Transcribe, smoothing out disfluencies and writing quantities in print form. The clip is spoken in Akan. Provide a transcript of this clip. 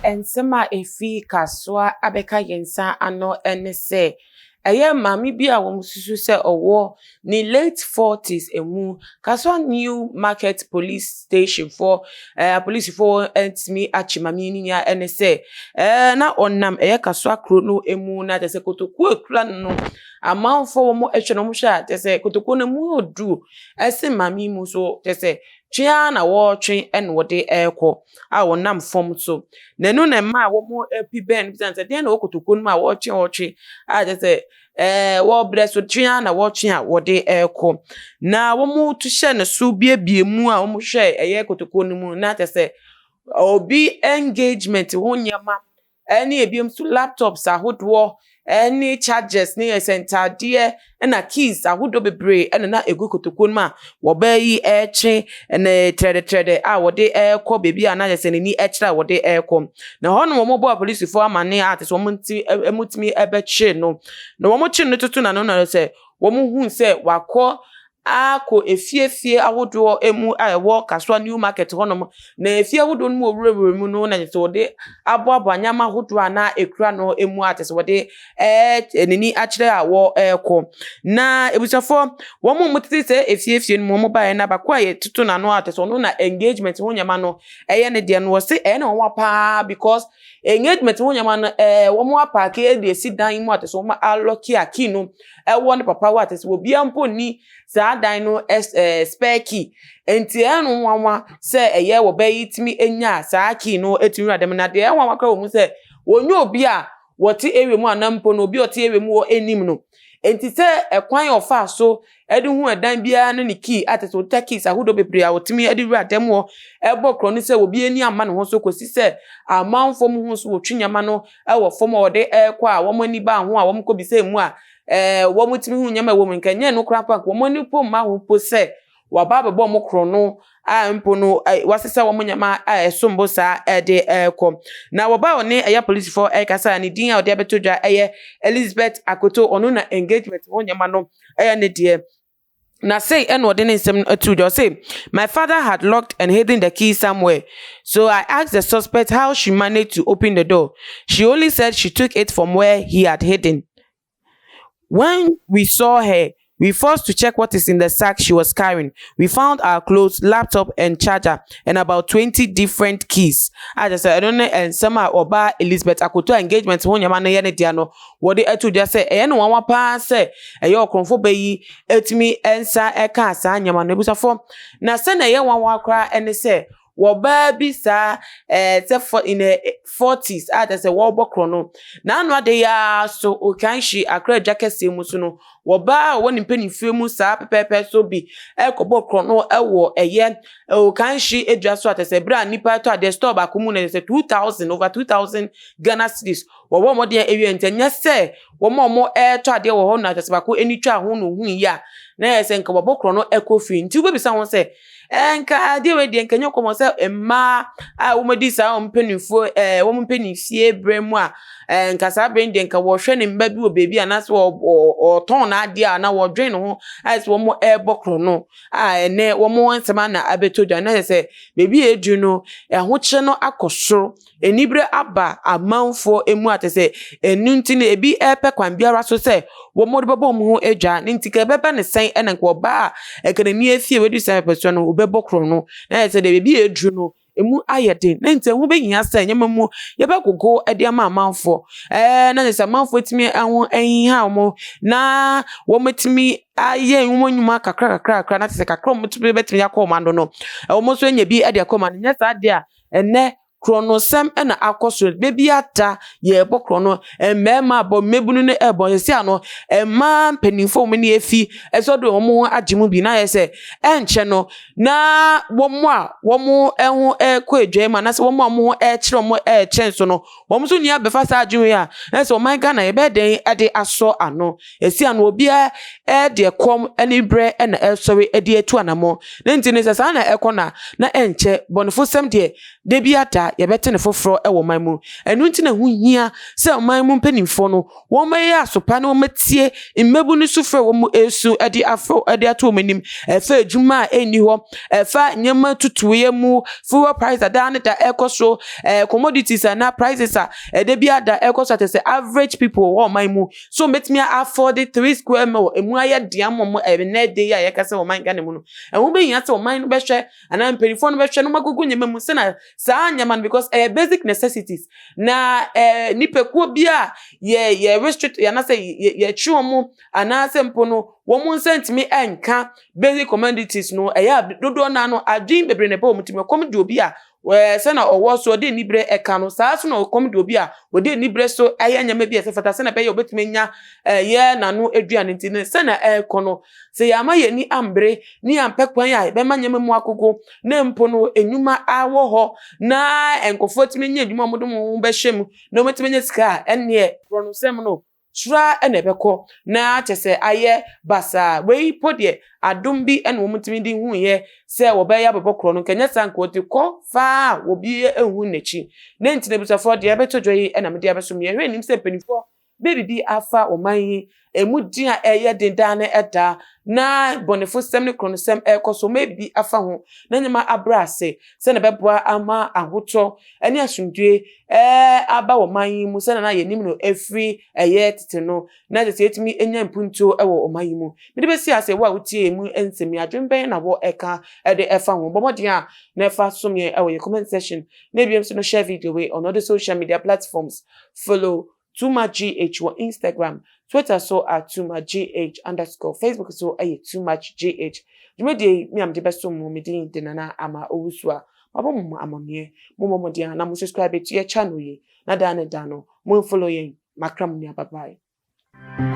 Ensema efi Kasoa abeka yensa ano enese. Eye mami bi a womususu se owo ni late 40s emu Kasoa New Market Police Station for police for entimi achimami ni ya enese na onam eye Kasoa kro no emu na tese kotoku ekura no amanfo wo mo ehwe no mo hwa tese kotoku no mu odu ese mami mu so tese twa na wo twen en wode ekọ a wonam fom so nenu na ma wo mo epi ben bisanse den na okotoku no ma wo twen a tese wo breso twa na wo twen a wode ekọ na wo mo tu hye ne so biebie mu a wo mo hwe eye kotoku no mu na tese obi engagement ho nyama any ebiem so laptops ahodwo any charges ni esentade na keys ahodo bebre na egu kotokon ma wo ba yi eche na trede a wode ekọ bebi a na yese ni echira wode ekọ na hono wo mo bo police for amane at so emutimi ebeche no na wo mo chi no tutu na no na se wo mo hu se wakọ ako efiefie ahodo emu a ewo Kasoa New Market hono na efie ahodo no owurewure mu no na so de aboabo anyama ahodo na ekura no emu atese wode enini akire awo ekọ na ebusafo wo mo mutiti se efiefie no mo ba na bakwa ye tutu na no atese no na engagement ho nyama no eye ne de no wo se na wo pa because engagement ho nyama no wo mo apake e de sidan mu atese wo aloki aki no ewo ne papa wa atese wo bia mpo ni za dan no spare key enti enu nwanwa se eye wo bayitimi enya saa key no etimi adem na de nwanwa kra wo mu se wonye obi a wote ewe mu anampo no obi ote ewe mu enim no enti se ekwan ofa so edi hu edan bia no ne key ateso takis ahodo bebre a wotimi edi ru adem wo ebo kro ni se obi eni ama ne ho so kosi se amanfo mu ho so wotwunyama no ewo fom ode ekọ a wo mani ba ho a wo mko bi se mu a wo mutimi hu nyama wo menkenye no kra park wo mani po ma ho po se wa ba bebo mo kro no a mpo no wasesa wo nyama esombo sa de ekọ na wo ba oni eya police for ekasa ni din a ode betodwa eye Elizabeth Akoto onu na engagement wo nyama no ne de na say ode ne nsem atudwa say my father had locked and hidden the key somewhere, so I asked the suspect how she managed to open the door. She only said she took it from where he had hidden. When we saw her, we forced to check what is in the sack she was carrying. We found our clothes, laptop, and charger, and about 20 different keys. I just said, I don't know, and some oba Elizabeth Akoto engagement when your man yene diano. What they to just say, no one pass say, your comfort bayi, etimi ensa eka sa nyama nebusa form. Na send a year one wakra and they say, wo baby sa in the 40s just say wo bokrono na anu ade ya so okanshi akra jacket semu so no wo ba woni mpanifie mu sa pepepe so bi ekobokrono ewo eye okanshi edwa so atese bra nipa to ade store ba komu na say 2000 over 2000 Ghana cedis wo mo de ewie ntanya se wo mo to ade wo ho na atese ba ko eni twa ho no hu ya na ese nka bokrono ekofi nti wo bi sa ho se enka de we de nkanyo komo se emma a wo medi sa ompanifo wo mpanifie bremu a nka sa brend nka wo hwe ne mba bi wo bebi anase wo ton na ade a na wo dwen ho as wo mo bokro no ene wo mo nsema na abetodwa na se bebi edu no ho kye no akosoro enibre aba amanfo emu atese enu nti na ebi epe kwan biara so se wo mo de babo mo ho edwa ntike bebe ne sen ene nka oba ekanani afie wedu se person no obebokro no na se de bebi edu no emu ayede na nti ho behia se nyema mu ye be gogo ede ama amanfo na se amanfo etimi ho enha mo na wo metimi aye nwonyuma kakra na se kakra mo tumi betimi yakọ mando no wo mo so nya bi ede akọ mando nya sa ade a ene kronosem na akoso bebi ata ye bokrono emema bo mebunu ne ebo yesi ano emma penifo mu ne efi esodo omo agimu bi na yese enche no na womo ehu ekọ edwema na se womo ekire omo chenso no womo so nia befa sa agimu ya na se oman Ghana ye be den ede aso ano esi ano obi de kom eni bre na esori ede etu anamo na ntine se sa na ekọ na enche bonfo sem de bi ata yebete ne foforo e wo man mu enu nti na hu hia se man mu mpanimfo no wo maye asopa na wo matie mmebu ni sufre wo mu esu edi afro edi ato manim efa adwuma eni ho efa nyema tutuye mu fuel price da na da ekoso commodities na prices de bia da ekoso at say average people wo man mu so metimi afford 3 square mil emu aye diamom na de ya yekase wo man Ghana mu no enwo be hia se wo man no be hwe ana mpanimfo no be hwe no magugu nyema mu se na saa nyama because basic necessities na nipekuo bia ye restrict ya na say ye chiwomo ana se mpo no wo mu nsentimi enka basic commodities no ya dodo na no adwin bebre ne ba wo mutimi kom de obi a se na owo so de nibre eka no saa so na kom de obi a wo de nibre so aya nyama bia se fata se na be ye obetimi nya ye na no aduane ntine se na kono se ya ma ye ni ambre ni ampekwan ya be ma nyama mu akogo na mpo no enwuma awo ho na enkofo timi nya edwuma modum be hwem na ometimi nya sika ene pronosem no sura ene beko na chese aye basa we podie adom bi ene ometimi di hu ye se wo be ya bobokro no kenya sanka oti ko fa wo bi ehu nechi na ntine bisafo de abetodwoyi ena me de abesom ye hwe nim se penifo baby bi afa oman emudi a eye dendane eda na bonefo sem ne kronosem ekoso maybe afa ho na nyama abrase se na beboa ama ahoto ene asundue aba oman mu se na ye nim no efri eye tete no na je etimi enya mpunto ewo oman mu me de besi ase wo a wutie mu ensemi adwemben na wo eka de efa ho bomodi a na efa somye ewo ye comment section na biem so no share video we on other social media platforms follow Too Much GH on Instagram, Twitter so at Too Much GH _ Facebook so Too Much GH. You me am the best one me din dinana ama owusua. Mabo mo amonye. Mo dia na mo subscribe to your channel ye. Na dano mo follow ye. Makram ni bye bye.